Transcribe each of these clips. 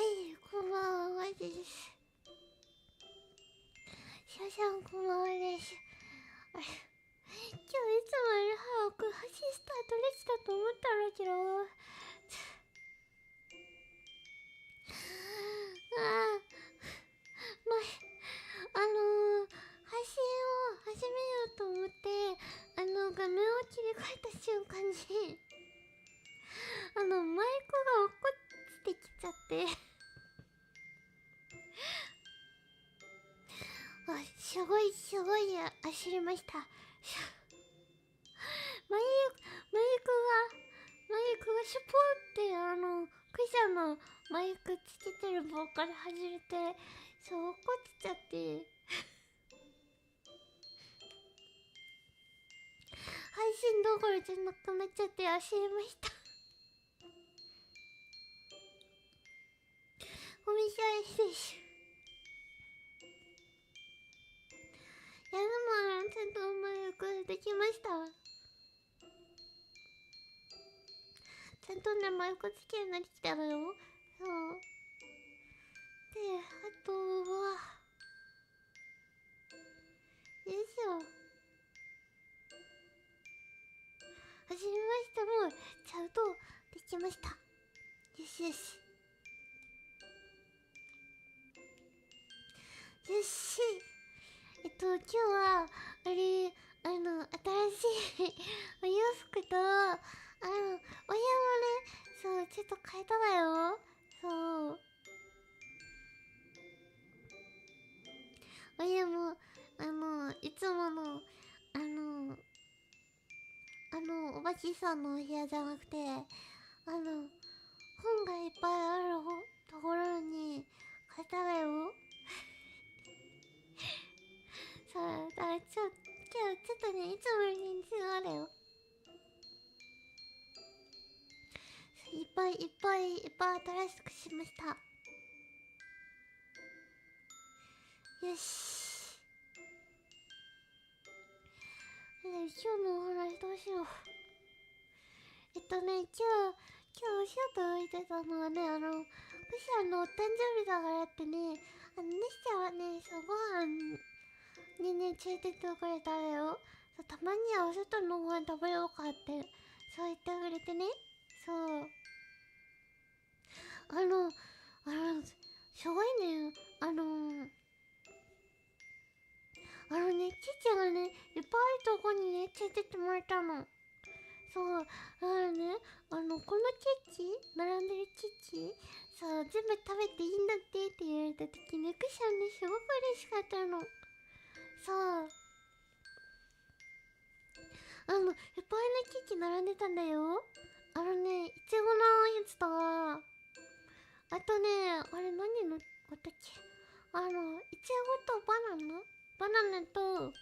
い、こんばんはです。シャシャンこんばんはです。今日いつもより早く橋スタートレジだと思ったんだけど、あま、配信を始めようと思って、画面を切り替えた瞬間に、マイクが落っこってきちゃって、すごい焦りました。マイクがシュポーってクシャのマイクつけてる棒から外れて、そう、怒ってちゃって、配信どころじゃなくなっちゃって焦りました。ごめんなさいです。やるもちゃんとマイクできました。ちゃんとね、マイクつけるようになってきたのよ。そう。で、あとは、よいしょ。はじめましても、ちゃんとできました。よしよし。よし。今日は、あれ、新しいお洋服と、お部屋もね、そう、ちょっと変えただよ。そう。お部屋も、いつもの、おばちさんのお部屋じゃなくて、本がいっぱいあるところに変えただよ。そう、だから今日ちょっとね、いつもより人数あるよ。いっぱい新しくしました。よし。今日のお話どうしよう。今日お仕事行ってたのはね、クシャのお誕生日だからってね、ネシちゃんはね、そう、ご飯にね、連れてってくれたのよ。そう、たまにはお外のご飯食べようかって、そう言ってくれてね。そう。あの、すごいね、父がね、いっぱいあるとこにね、連れてってもらったの。そう、ね、この並んでるそう、全部食べていいんだって言われた時ね、クシャンね、すごく嬉しかったの。そう、いっぱいね、並んでたんだよ。いちごのやつと、あとね、あれ何の、あったっけ、いちごとバナナと、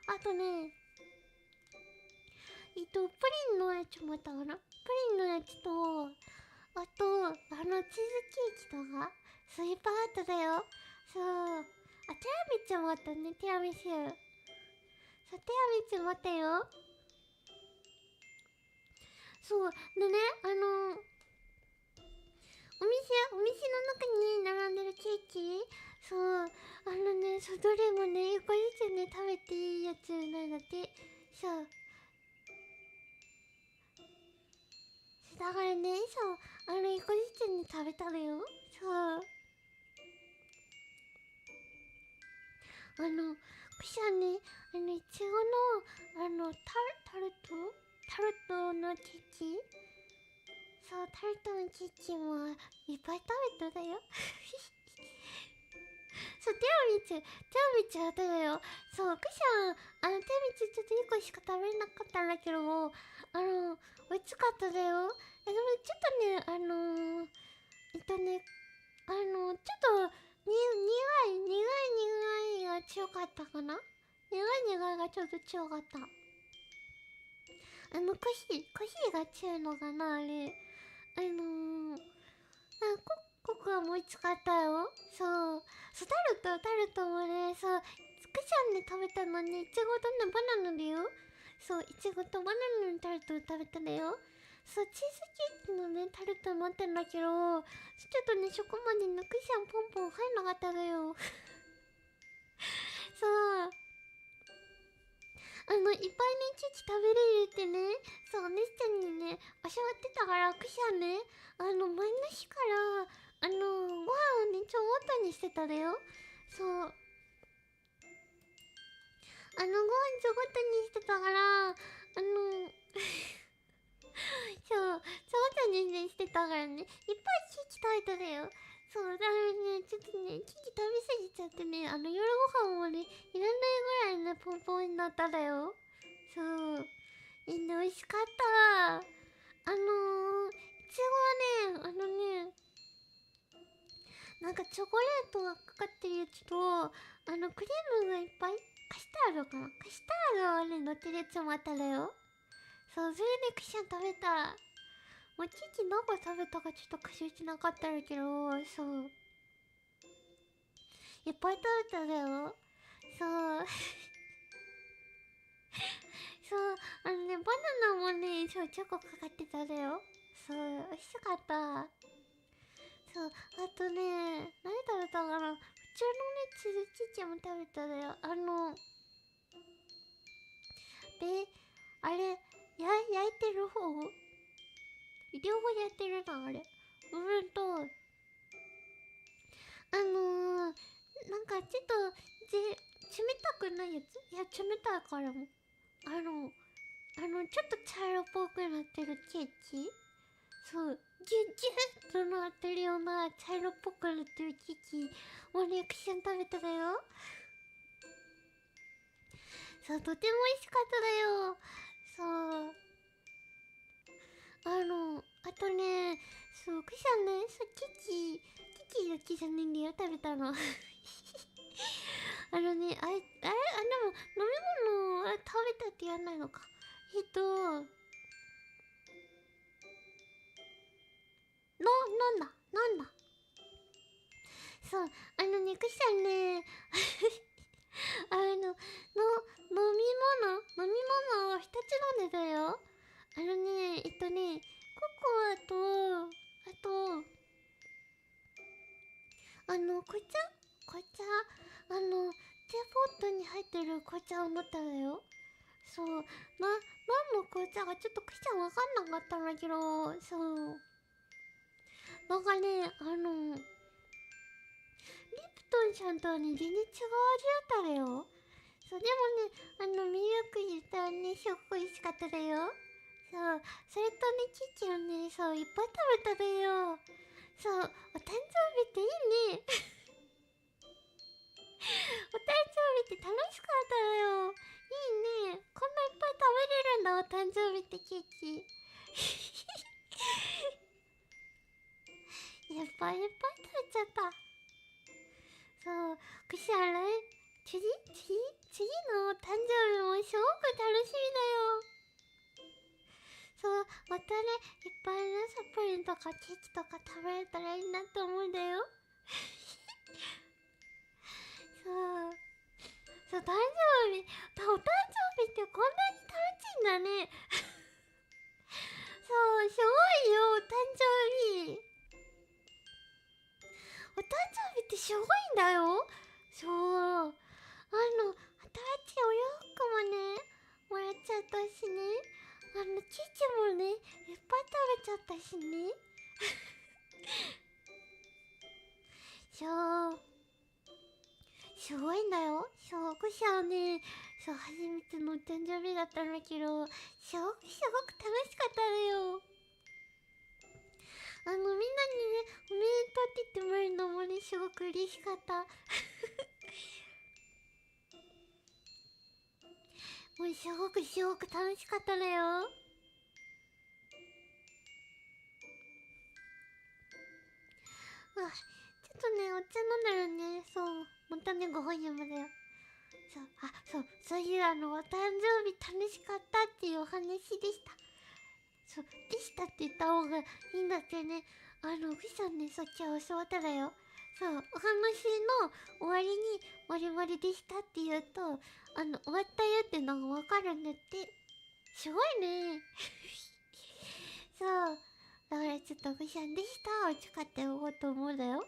あとね、プリンのやつもあったかな、プリンのやつと、あと、チーズケーキとか、そういっぱいあっただよ。そう。あ、ティラミスもあったね、ティラミス。そう、ティラミスもあったよ。そう。でね、お店の中に並んでるケーキ、そう、そう、どれもね、一個ずつね、食べていいやつなんだって。そう。だからね、そう、一個ずつね、食べたのよ。そう。くしゃね、いちごの、タルトのケーキ、そう、タルトのケーキもいっぱい食べただよ。そう、ティラミスあっただよ。そう、くしゃティラミスちょっと1個しか食べれなかったんだけど、美味しかっただよ。でもちょっとね、ちょっと、苦いが強かったかな。苦いがちょっと強かった。コーヒーが強いのかな、あれ。あのー、ココアも美味しかったよ。そう。そう、タルトもね、そう、くしゃんで食べたのね、いちごとね、バナナだよ。そう、いちごとバナナのタルトを食べたんだよ。そう、チーズケーキのね、タルト待ってんだけど、ちょっとね、そこまでクシャンポンポン入んなかったのよ。そう。いっぱいね、ケーキ食べれるってね、そう、お姉ちゃんにね、教わってたから、クシャンね、前の日から、ご飯をね、ちょごとにしてただよ。そう。ご飯ちょごとにしてたから、そう、ちょごとにね、してたからね、いっぱいケーキ食べただよ。そう、だからね、ちょっとね、ケーキ食べ過ぎちゃってね、夜ご飯もね、いらないぐらいね、ポンポンになっただよ。そう。美味しかった。いちごはね、なんかチョコレートがかかってるやつと、クリームがいっぱい、カスタードかな、カスタードがね、乗ってるやつもあっただよ。そう、それでクッション食べた。もうケーキ何個食べたかちょっと歌唱してなかったんだけど、そう。いっぱい食べただよ。そう。そう、バナナもね、そう、チョコかかってただよ。そう、美味しかった。そう、あとね、何食べたかな、普通のね、チーズケーキも食べただよ。あれ、焼いてる方両方やってるな、あれ。部分と、なんかちょっと、冷たくないやつ、いや、冷たいからも。ちょっと茶色っぽくなってるケーキ、そう、ギュッギュッとなってるような茶色っぽくなってるケーキをね、クッション食べただよ。そう、とても美味しかっただよ。そう。あとね、そう、クシャンね、そう、ケーキだけじゃないんだよ、食べたの。あれ、でも、飲み物、食べたってやんないのか。なんだ。そう、クシャンね、飲み物を2つ飲んでたよ。ココアと、あと、紅茶、ティーポットに入ってる紅茶を飲んだだよ。そう、何の紅茶がちょっとクシャンわかんなかったんだけど、そう。なんかね、リプトンちゃんとはね、全然違う味だっただよ。そう、でもね、ミルク入れたらね、すごく美味しかっただよ。そう、それとね、ケーキをね、そう、いっぱい食べただよ。そう、お誕生日っていいね。お誕生日って楽しかっただよ。いいね。こんないっぱい食べれるんだ、お誕生日ってケーキ。いっぱいいっぱい食べちゃった。そう、くしあらい次の誕生日もすごく楽しみだよ。そう、またね、いっぱいね、プリンとかケーキとか食べれたらいいなと思うんだよ。そう。そう、お誕生日ってこんなに楽しいんだね。そう、すごいよ、お誕生日。お誕生日ってすごいんだよ。そう。新しいお洋服もね、もらっちゃったしね。ケーキもね、いっぱい食べちゃったしね。そう。すごいんだよ。そう、クシャはね、そう、初めてのお誕生日だったんだけど、すごく楽しかったのよ。みんなにね、おめでとうって言ってもらえるのもね、すごく嬉しかった。もうすごく楽しかったのよ。ちょっとね、お茶飲んだらね、そう、またね、ご本読むだよ。そういうお誕生日楽しかったっていうお話でした。そう、でしたって言った方がいいんだってね。クシさんね、さっきは教わっただよ。そう、お話の終わりに、我々でしたって言うと、終わったよってのがわかるんだって。すごいね。そうだからちょっとぐしゃんでしたを使っておこうと思うんだよ。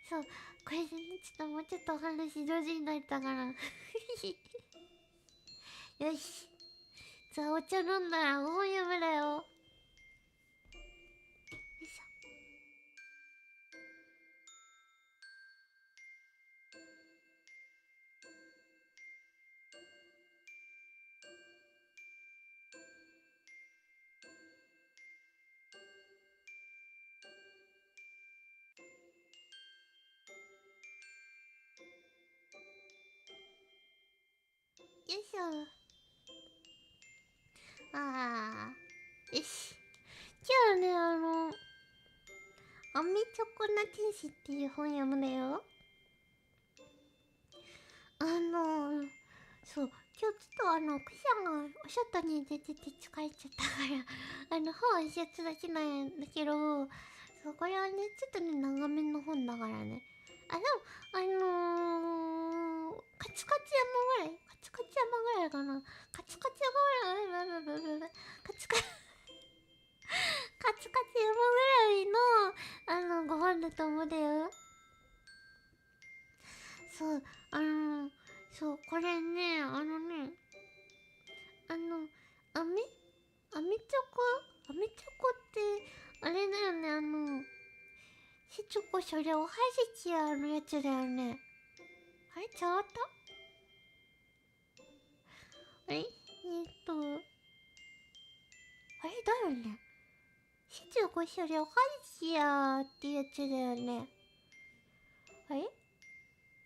そうこれでねちょっともうちょっとお話上手になったからよしじゃあお茶飲んだら本読むだよ。よいしょよいしょ。あーよし今日はねアメチョコな天使っていう本読むだよ。そう今日ちょっとクシャンがお外に出てて疲れちゃったから本一冊だけなんだけど、そうこれはねちょっとね長めの本だからね。でもカチカチ山ぐらいカチカチ山ぐらいかな。カチカチ山ぐらいカチカチカチカチ山ぐらいのご飯だと思うだよ。そうそうこれねあのアメアメチョコアメチョコってあれだよねシチョコそれおはじきやつだよね。あれ違った？あれあれだよね。シチョコそれおはじきやってやつだよね。あれ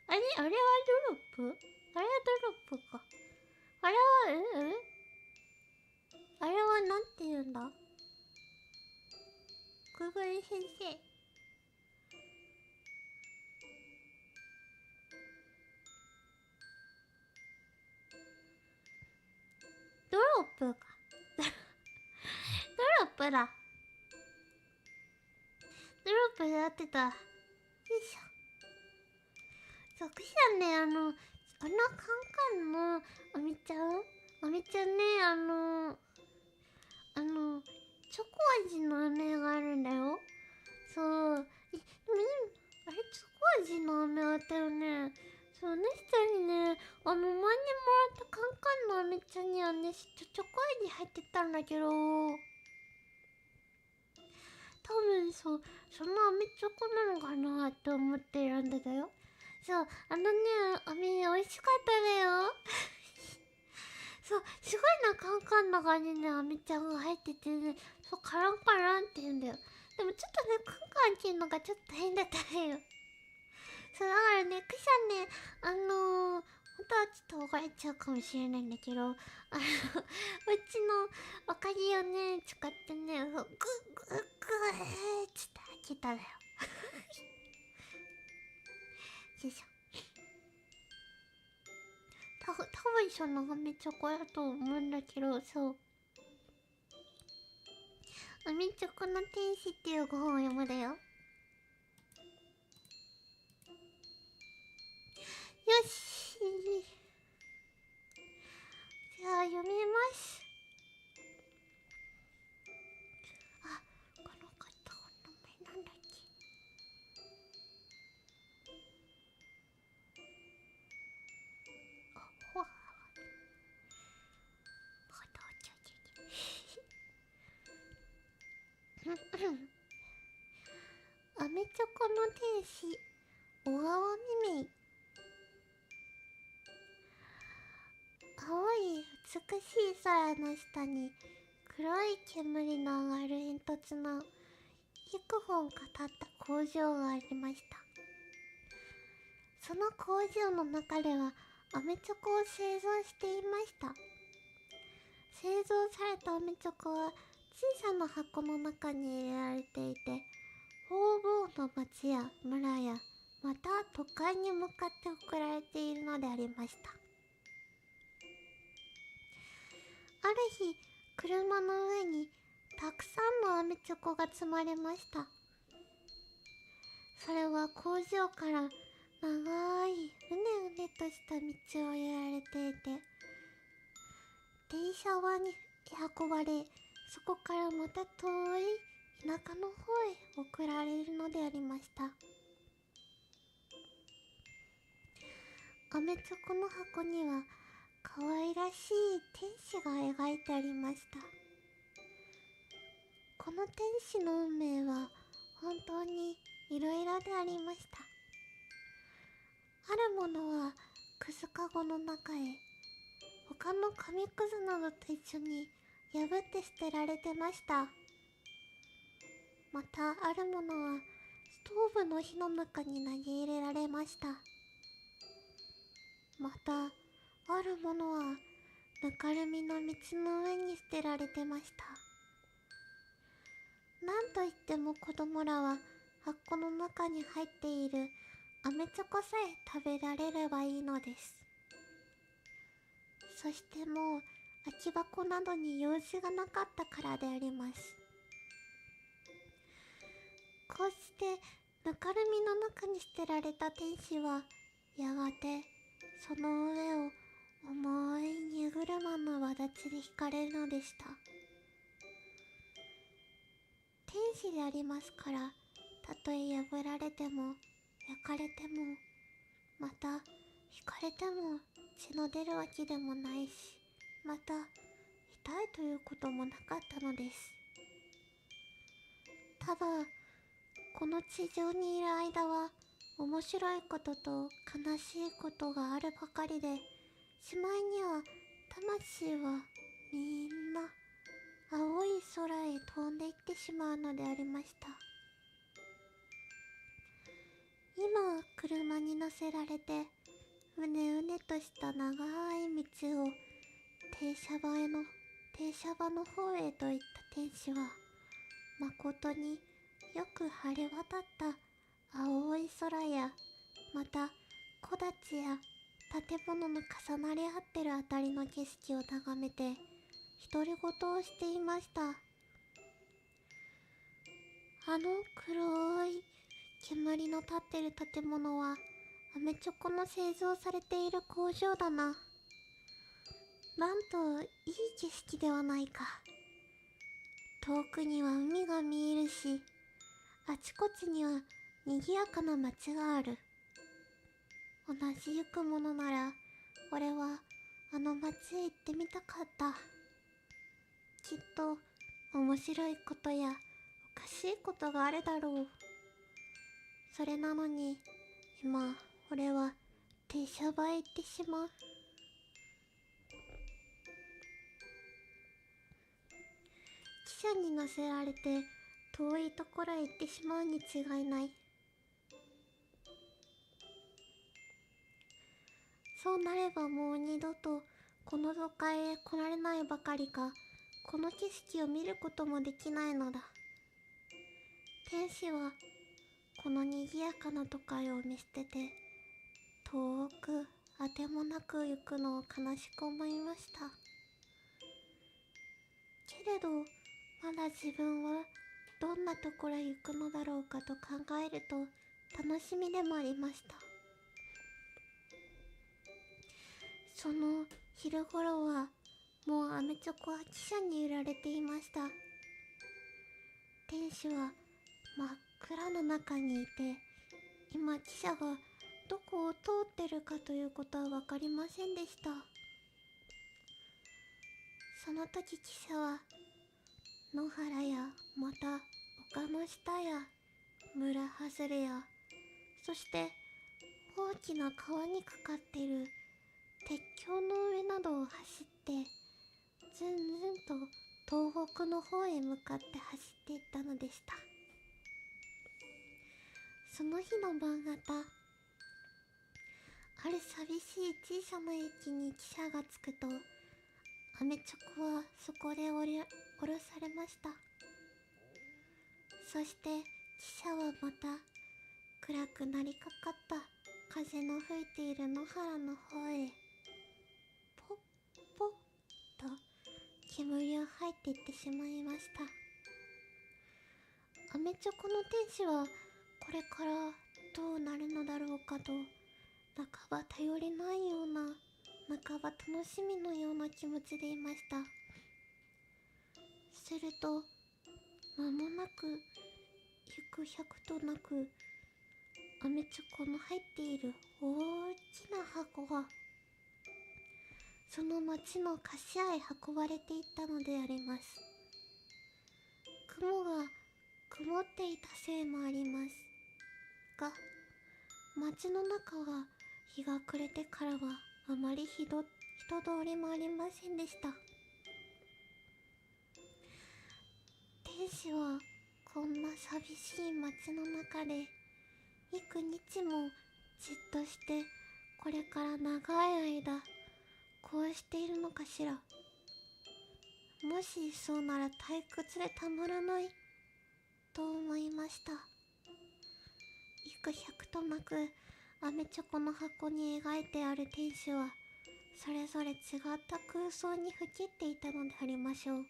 あれはドロップ？あれはドロップか。あれはあれはなんて言うんだ？グーグル先生。ドロップか。ドロップだ。ドロップで合ってた。よいしょ。そう、くしゃんね、カンカンのあみちゃんね、チョコ味の飴があるんだよ。そう。でもね、あれ、チョコ味の飴あったよね。そう、ねしたにね、前にもらったカンカンのあみちゃんにはね、チョコ味入ってたんだけど、多分そう、そのアメチョコなのかなって思って選んでたよ。そう、アメ美味しかっただよ。そう、すごいな、カンカンの中にね、アメちゃんが入っててね、そう、カランカランって言うんだよ。でもちょっとね、カンカンっていうのがちょっと変だったんよ。そう、だからね、クシャンね、本当はちょっと怒られちゃうかもしれないんだけど、うちのおかぎをね、使ってね、そうグッグッグーっつって開けただよ。よいしょ。多分そのアメチョコだと思うんだけど、そう。アメチョコの天使っていうご本を読むだよ。よし。じゃあ読みます。あ、この方の名前なんだっけ。ほわ。アメチョコの天使、小川めめい。青い美しい空の下に黒い煙の上がる煙突の幾本か立った工場がありました。その工場の中ではアメチョコを製造していました。製造されたアメチョコは小さな箱の中に入れられていて、方々の町や村やまた都会に向かって送られているのでありました。ある日、車の上にたくさんのアメチョコが積まれました。それは工場から長いうねうねとした道をやられていて、電車はに運ばれ、そこからまた遠い田舎の方へ送られるのでありました。アメチョコの箱には可愛らしい天使が描いてありました。この天使の運命は本当にいろいろでありました。あるものはくずかごの中へ、他の紙くずなどと一緒に破って捨てられてました。またあるものはストーブの火の中に投げ入れられました。またあるものはぬかるみの道の上に捨てられてました。なんといっても子供らは箱の中に入っているアメチョコさえ食べられればいいのです。そしてもう空き箱などに用事がなかったからであります。こうしてぬかるみの中に捨てられた天使はやがてその上を重い荷車の輪立ちで引かれるのでした。天使でありますから、たとえ破られても焼かれても、また引かれても血の出るわけでもないし、また痛いということもなかったのです。ただこの地上にいる間は面白いことと悲しいことがあるばかりで、しまいには魂はみんな青い空へ飛んでいってしまうのでありました。今車に乗せられてうねうねとした長い道を停車場の方へと行った天使は、まことによく晴れ渡った青い空や、また木立や建物の重なり合ってるあたりの景色を眺めて独り言をしていました。あの黒い煙の立ってる建物はアメチョコの製造されている工場だな。なんといい景色ではないか。遠くには海が見えるし、あちこちには賑やかな街がある。同じ行くものなら俺はあの街へ行ってみたかった。きっと面白いことやおかしいことがあるだろう。それなのに今俺は停車場へ行ってしまう。汽車に乗せられて遠いところへ行ってしまうに違いない。そうなればもう二度とこの都会へ来られないばかりか、この景色を見ることもできないのだ。天使はこの賑やかな都会を見捨てて遠くあてもなく行くのを悲しく思いました。けれどまだ自分はどんなところへ行くのだろうかと考えると楽しみでもありました。その昼頃はもうアメチョコは汽車に揺られていました。天使は真っ暗の中にいて、今汽車がどこを通ってるかということは分かりませんでした。その時汽車は野原やまた丘の下や村外れや、そして大きな川にかかっている鉄橋の上などを走ってずんずんと東北の方へ向かって走っていったのでした。その日の晩方、ある寂しい小さな駅に汽車が着くと、アメチョコはそこで降ろされました。そして汽車はまた暗くなりかかった風の吹いている野原の方へポッポッと煙を吐いていってしまいました。アメチョコの天使はこれからどうなるのだろうかと、半ば頼りないような、半ば楽しみのような気持ちでいました。すると、間もなく幾百となくアメチョコの入っている大きな箱がその町の菓子屋へ運ばれていったのであります。雲が曇っていたせいもありますが、町の中は日が暮れてからはあまり人通りもありませんでした。天使はこんな寂しい町の中で幾日もじっとしてこれから長い間こうしているのかしら。もしそうなら退屈でたまらないと思いました。幾百となくアメチョコの箱に描いてある天使はそれぞれ違った空想にふけっていたのでありましょう。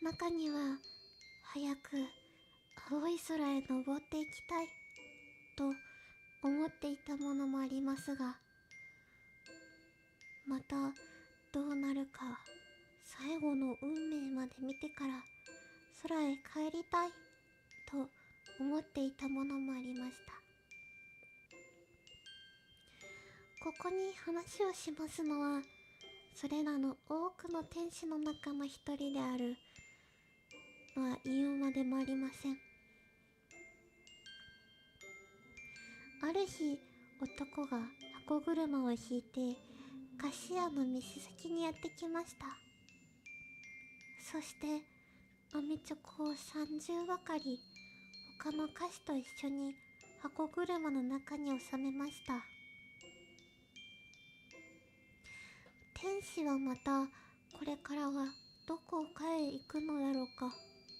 中には早く青い空へ登っていきたいと思っていたものもありますが、またどうなるか最後の運命まで見てから空へ帰りたいと思っていたものもありました。ここに話をしますのは、それらの多くの天使の中の一人であるのは言うまでもありません。ある日、男が箱車を引いて菓子屋の店先にやってきました。そしてアメチョコを30ばかり他の菓子と一緒に箱車の中に収めました。天使はまたこれからはどこかへ行くのだろうか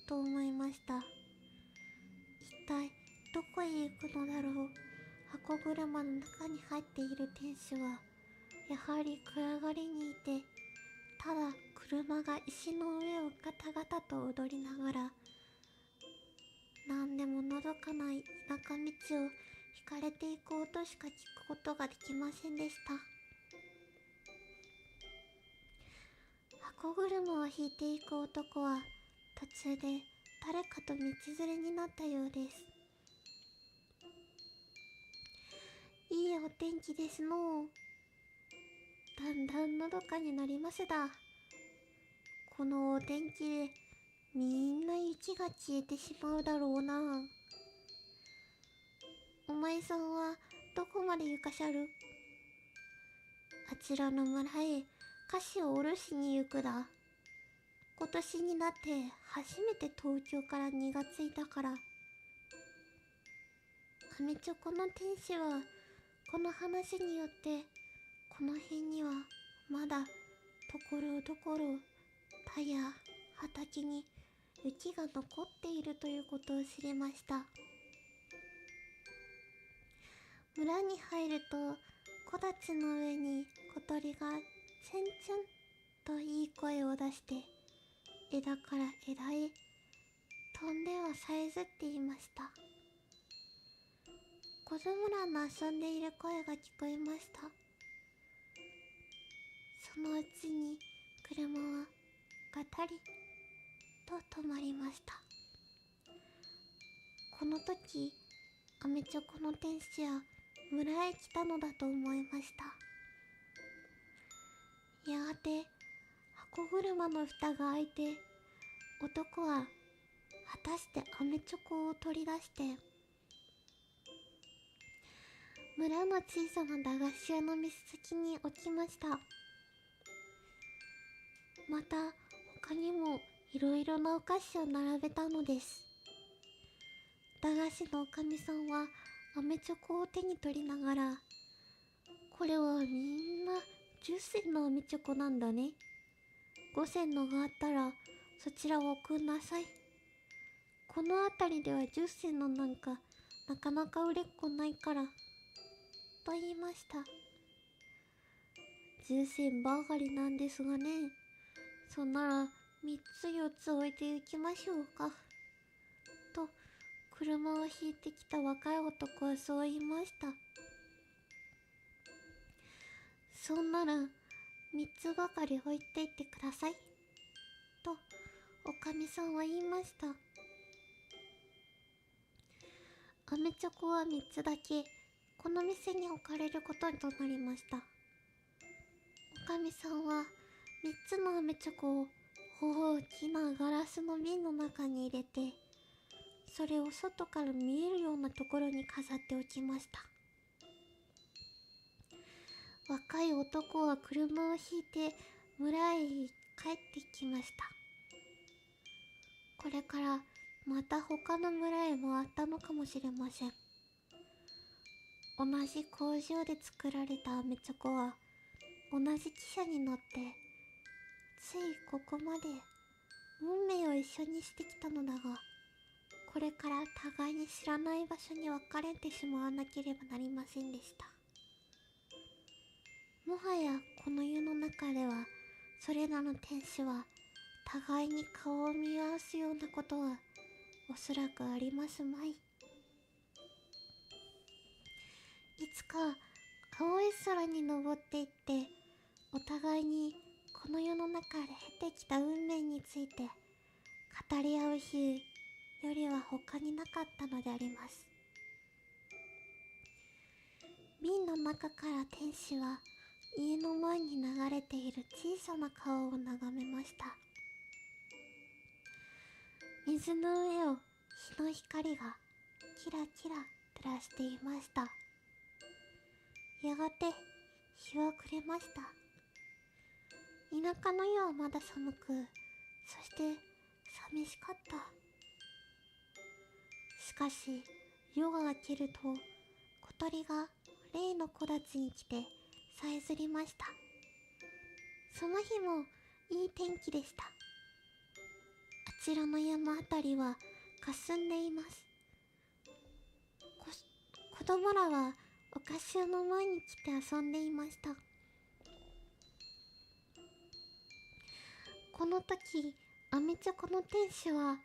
と思いました。一体どこへ行くのだろう。箱車の中に入っている天使はやはり暗がりにいて、ただ車が石の上をガタガタと踊りながら、何でものどかな田舎道を引かれていく音しか聞くことができませんでした。箱車を引いていく男は途中で誰かと道連れになったようです。いいお天気ですのう。だんだんのどかになりますだ。このお天気でみんな雪が消えてしまうだろうな。お前さんはどこまで行かしゃる？あちらの村へ菓子をおろしに行くだ。今年になって初めて東京から荷がついたから。アメチョコの天使はこの話によってこの辺にはまだところどころ田や畑に雪が残っているということを知りました。村に入ると木立の上に小鳥がチュンチュンといい声を出して枝から枝へ飛んではさえずっていました。子供らの遊んでいる声が聞こえました。そのうちに車はガタリと止まりました。この時、アメチョコの天使は村へ来たのだと思いました。やがて箱車の蓋が開いて、男は果たしてアメチョコを取り出して村の小さな駄菓子屋の店先に置きました。また他にもいろいろなお菓子を並べたのです。駄菓子のおかみさんはアメチョコを手に取りながら、これはみんな10銭のアメチョコなんだね。5銭のがあったらそちらを送んなさい。この辺りでは10銭のなんかなかなか売れっこないからと言いました。10銭ばかりなんですがね。そんなら3つ4つ置いて行きましょうかと車を引いてきた若い男はそう言いました。そんなら3つばかり置いていってくださいとおかみさんは言いました。アメチョコは3つだけこの店に置かれることとなりました。おかみさんは3つのアメチョコを大きなガラスの瓶の中に入れて、それを外から見えるようなところに飾っておきました。若い男は車を引いて村へ帰ってきました。これからまた他の村へ回ったのかもしれません。同じ工場で作られたアメチョコは同じ汽車に乗ってついここまで運命を一緒にしてきたのだが、これから互いに知らない場所に分かれてしまわなければなりませんでした。もはやこの世の中ではそれらの天使は互いに顔を見合わすようなことはおそらくありますまい。いつか青い空に登っていってお互いにこの世の中で経てきた運命について語り合う日よりは他になかったのであります。瓶の中から天使は家の前に流れている小さな川を眺めました。水の上を日の光がキラキラ照らしていました。やがて日は暮れました。田舎の夜はまだ寒く、そして寂しかった。しかし夜が明けると小鳥が例の木立に来てさえずりました。その日もいい天気でした。あちらの山あたりは霞んでいます。子供らはお菓子屋の前に来て遊んでいました。この時、アメチョコの天使は、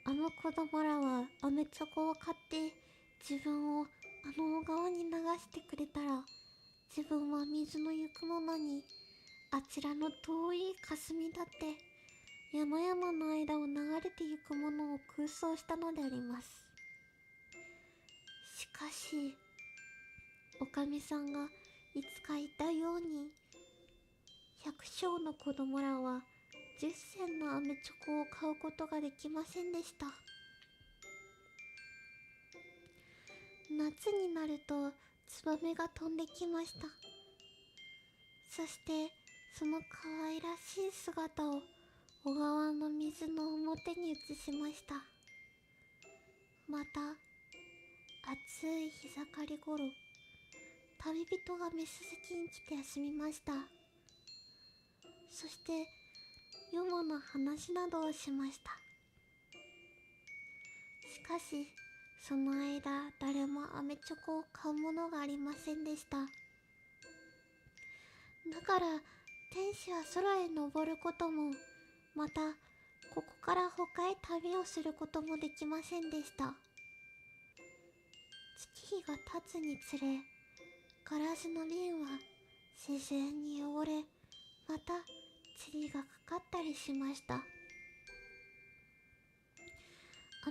あの子供らはアメチョコを買って自分をあの小川に流してくれたら、自分は水の行くものにあちらの遠い霞だって山々の間を流れてゆくものを空想したのであります。しかしおかみさんがいつか言ったように、百姓の子供らは10銭のアメチョコを買うことができませんでした。夏になるとツバメが飛んできました。そしてその可愛らしい姿を小川の水の表に映しました。また暑い日盛りごろ、旅人がメス席に来て休みました。そしてよもの話などをしました。しかしその間誰もアメチョコを買うものがありませんでした。だから天使は空へ登ることも、またここから他へ旅をすることもできませんでした。月日が経つにつれ、ガラスの瓶は自然に汚れ、また塵がかかったりしました。ア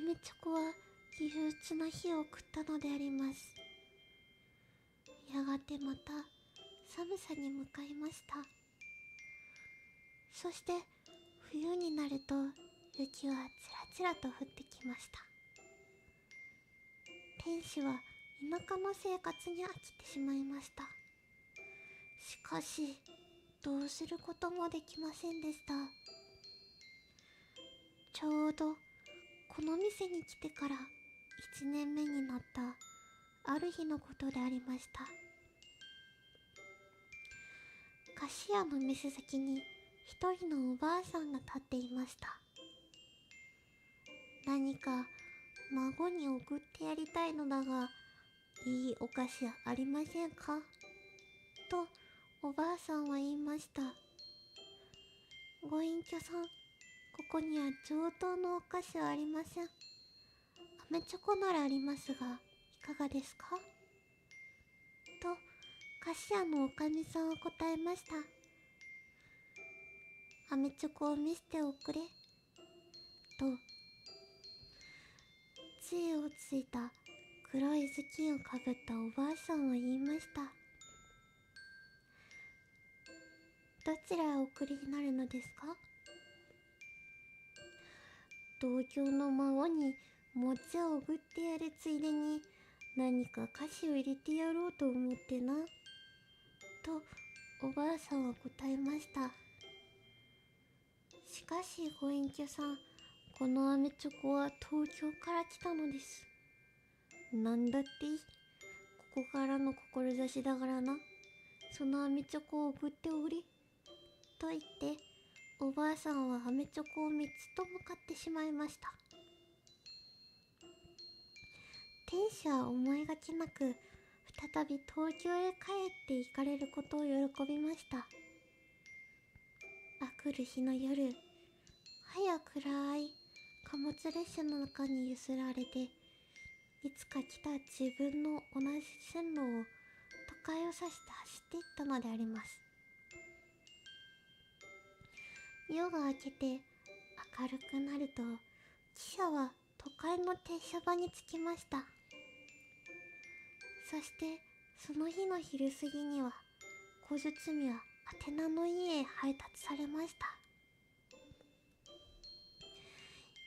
メチョコは憂鬱な日を送ったのであります。やがてまた寒さに向かいました。そして冬になると雪はちらちらと降ってきました。天使は田舎の生活に飽きてしまいました。しかしどうすることもできませんでした。ちょうどこの店に来てから1年目になったある日のことでありました。菓子屋の店先に一人のおばあさんが立っていました。何か孫に送ってやりたいのだが、いいお菓子ありませんかとおばあさんは言いました。ご隠居さん、ここには上等のお菓子はありません。アメチョコならありますが、いかがですかと菓子屋のおかみさんは答えました。アメチョコを見せておくれと杖をついた黒い頭巾をかぶったおばあさんは言いました。どちらへお送りになるのですか？同郷の孫に餅をおぐってやるついでに何か菓子を入れてやろうと思ってな、とおばあさんは答えました。しかしご隠居さん、このアメチョコは東京から来たのです。なんだってここからの志だからな。そのアメチョコを送っており、と言っておばあさんはアメチョコを3つと向かってしまいました。天使は思いがちなく再び東京へ帰って行かれることを喜びました。来る日の夜、早暗い貨物列車の中に揺すられて、いつか来た自分の同じ線路を都会を指して走っていったのであります。夜が明けて明るくなると、汽車は都会の停車場に着きました。そしてその日の昼過ぎには小包は宛名の家へ配達されました。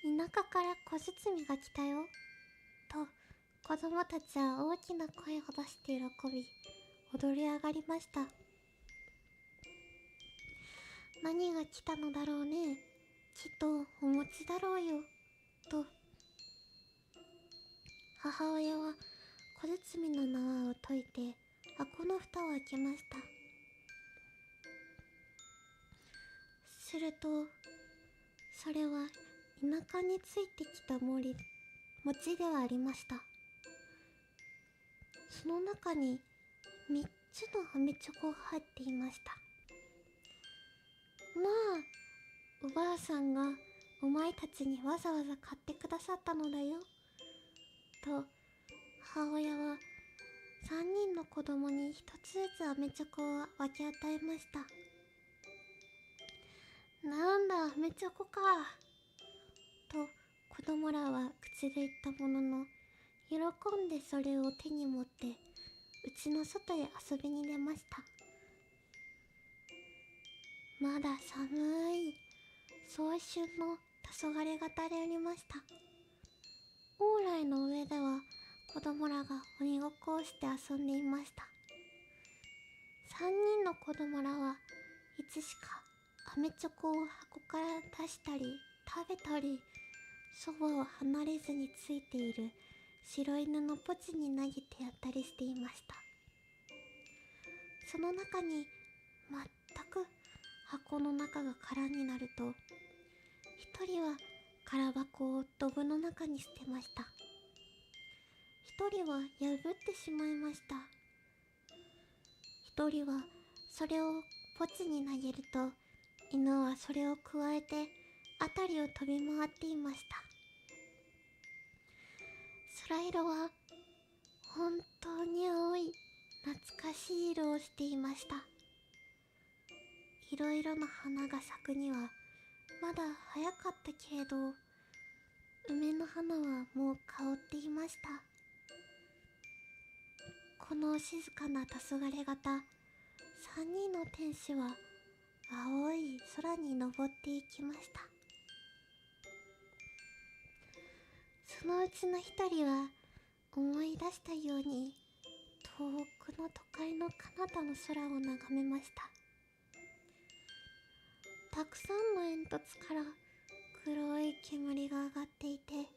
田舎から小包が来たよと子供たちは大きな声を出して喜び踊り上がりました。何が来たのだろうね、きっとお餅だろうよと母親は小包の縄を解いて箱の蓋を開けました。するとそれは田舎についてきた餅ではありました。その中に3つのアメチョコが入っていました。まあ、おばあさんがお前たちにわざわざ買ってくださったのだよと母親は3人の子供に1つずつアメチョコを分け与えました。なんだアメチョコかと子供らは口で言ったものの、喜んでそれを手に持って家の外へ遊びに出ました。まだ寒い早春の黄昏型でありました。往来の上では子供らが鬼ごっこをして遊んでいました。3人の子供らはいつしかアメチョコを箱から出したり食べたり、そばを離れずについている白犬のポチに投げてやったりしていました。その中に全く箱の中が空になると、一人は空箱をドブの中に捨てました。一人は破ってしまいました。一人はそれをポチに投げると、犬はそれをくわえて辺りを飛び回っていました。空色は本当に青い懐かしい色をしていました。いろいろな花が咲くにはまだ早かったけれど、梅の花はもう香っていました。この静かな黄昏型、3人の天使は青い空に登っていきました。そのうちの一人は思い出したように遠くの都会の彼方の空を眺めました。たくさんの煙突から黒い煙が上がっていて、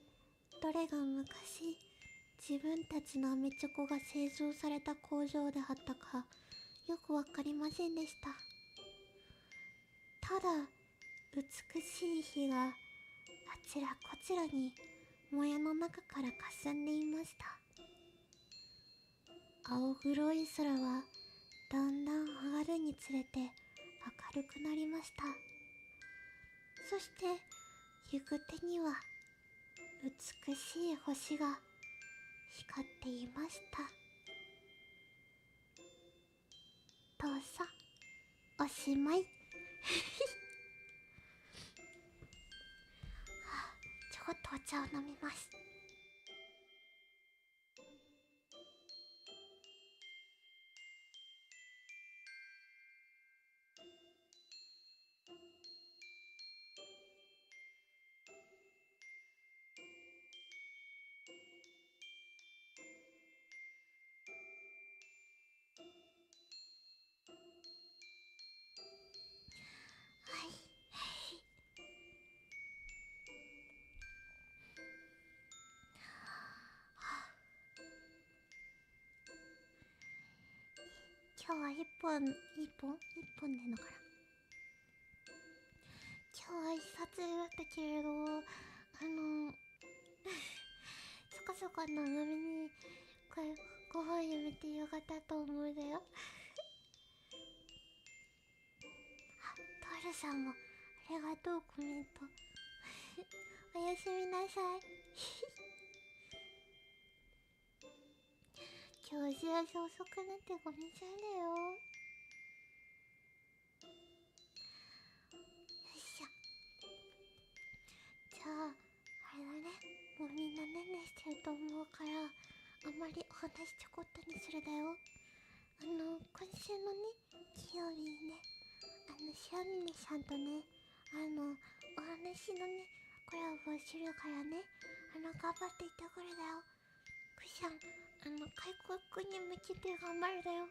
どれが昔自分たちのアメチョコが製造された工場であったかよくわかりませんでした。ただ美しい火があちらこちらにもやの中から霞んでいました。青黒い空はだんだん上がるにつれて明るくなりました。そして行く手には美しい星が光っていました。どうぞおしまいほっとお茶を飲みます。はい。今日は一本でのから。今日は一冊だったけれど、そこそこ長めにこれご飯やめてよかったと思うだよ。あ、トールさんもありがとうコメント。おやすみなさい。今日お知らせ遅くなってごめんなさいだよ。よいしょ。じゃああれだね、もうみんなねんねしてると思うから、あんまりお話ちょこっとにするだよ。今週のね、金曜日にね、シアミネさんとね、お話のね、コラボをするからね、頑張っていってくれだよ。くしゃん、開国に向けて頑張るだよ。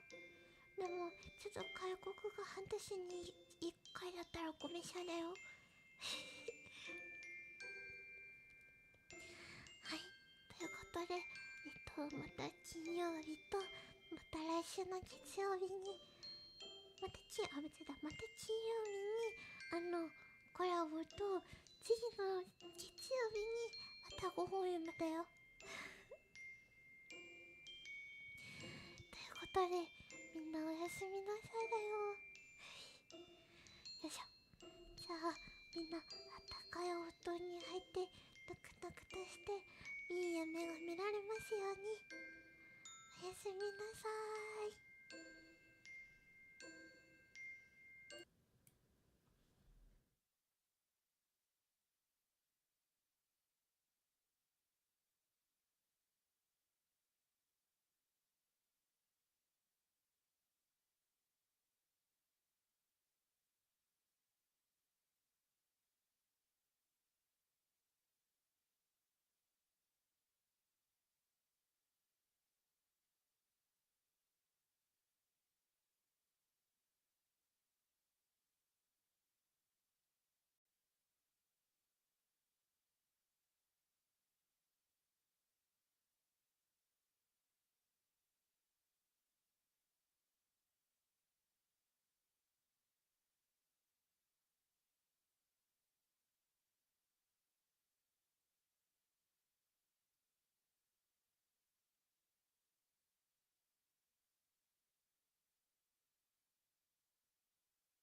でも、ちょっと開国が半年に1回だったらごめんなさいだよ。はい、ということで、また金曜日と、また来週の月曜日に、また金曜日に、コラボと、次の月曜日に、またご本読むだよ。ということで、みんなおやすみなさいだよ。よいしょ。じゃあ、みんな、あったかいお布団に入って、ぬくぬくとして、いい夢が見られますように。おやすみなさーい。